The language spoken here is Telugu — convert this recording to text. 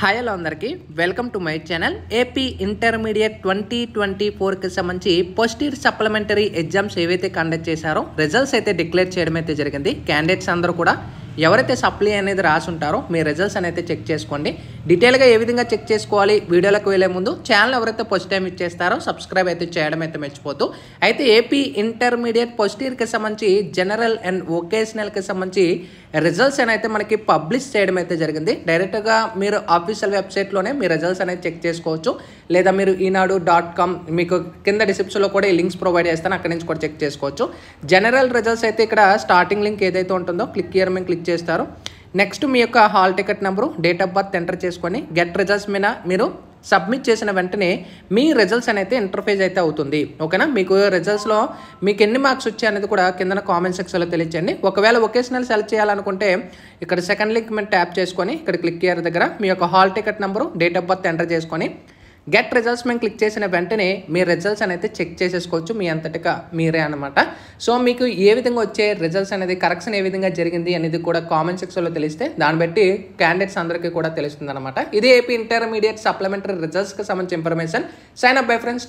హాయ్ హలో అందరికీ welcome to my channel. AP intermediate 2024కి సంబంధించి ఫస్ట్ ఇయర్ సప్లిమెంటరీ ఎగ్జామ్స్ ఏవైతే కండక్ట్ చేశారో రిజల్ట్స్ అయితే డిక్లేర్ చేయడం అయితే జరిగింది. క్యాండిడేట్స్ అందరూ కూడా ఎవరైతే సప్లీ అనేది రాసి ఉంటారో మీ రిజల్ట్స్ అనేది చెక్ చేసుకోండి. డీటెయిల్గా ఏ విధంగా చెక్ చేసుకోవాలి వీడియోలకు వెళ్ళే ముందు ఛానల్ ఎవరైతే ఫస్ట్ టైం ఇచ్చేస్తారో సబ్స్క్రైబ్ అయితే చేయడం అయితే మర్చిపోతూ. అయితే ఏపీ ఇంటర్మీడియట్ ఫస్ట్ ఇయర్కి సంబంధించి జనరల్ అండ్ వొకేషనల్కి సంబంధించి రిజల్ట్స్ అయితే మనకి పబ్లిష్ చేయడం అయితే జరిగింది. డైరెక్ట్గా మీరు ఆఫీషియల్ వెబ్సైట్లోనే మీ రిజల్ట్స్ అనేది చెక్ చేసుకోవచ్చు, లేదా మీరు ఈనాడు.com మీకు కింద డిస్క్రిప్షన్లో కూడా ఈ లింక్స్ ప్రొవైడ్ చేస్తాను, అక్కడి నుంచి కూడా చెక్ చేసుకోవచ్చు. జనరల్ రిజల్ట్స్ అయితే ఇక్కడ స్టార్టింగ్ లింక్ ఏదైతే ఉంటుందో క్లిక్ హియర్ మీద క్లిక్ చేస్తారు. నెక్స్ట్ మీ యొక్క hall ticket number, date of birth enter చేసుకొని గెట్ రిజల్ట్స్ మీద మీరు సబ్మిట్ చేసిన వెంటనే మీ రిజల్ట్స్ అనేది ఇంటర్ఫేస్ అయితే అవుతుంది. ఓకేనా? మీకు రిజల్ట్స్లో మీకు ఎన్ని మార్క్స్ వచ్చాయి అనేది కూడా కింద కామెంట్ సెక్షన్లో తెలియచేయండి. ఒకవేళ వొకేషనల్ సెలెక్ట్ చేయాలనుకుంటే ఇక్కడ సెకండ్ లింక్ మీద ట్యాప్ చేసుకొని ఇక్కడ క్లిక్ హియర్ దగ్గర మీ యొక్క hall ticket number, date of birth enter చేసుకొని గెట్ రిజల్ట్స్ మేము క్లిక్ చేసిన వెంటనే మీ రిజల్ట్స్ అనేది చెక్ చేసేసుకోవచ్చు మీ అంతటిగా మీరే అనమాట. సో మీకు ఏ విధంగా వచ్చే రిజల్ట్స్ అనేది కరెక్షన్ ఏ విధంగా జరిగింది అనేది కూడా కామెంట్ సెక్షన్లో తెలిస్తే దాన్ని బట్టి క్యాండిడేట్స్ అందరికీ కూడా తెలుస్తుంది అనమాట. ఇది ఏపీ ఇంటర్మీడియట్ సప్లిమెంటరీ రిజల్ట్స్కి సంబంధించిన information. Sign up bye friends.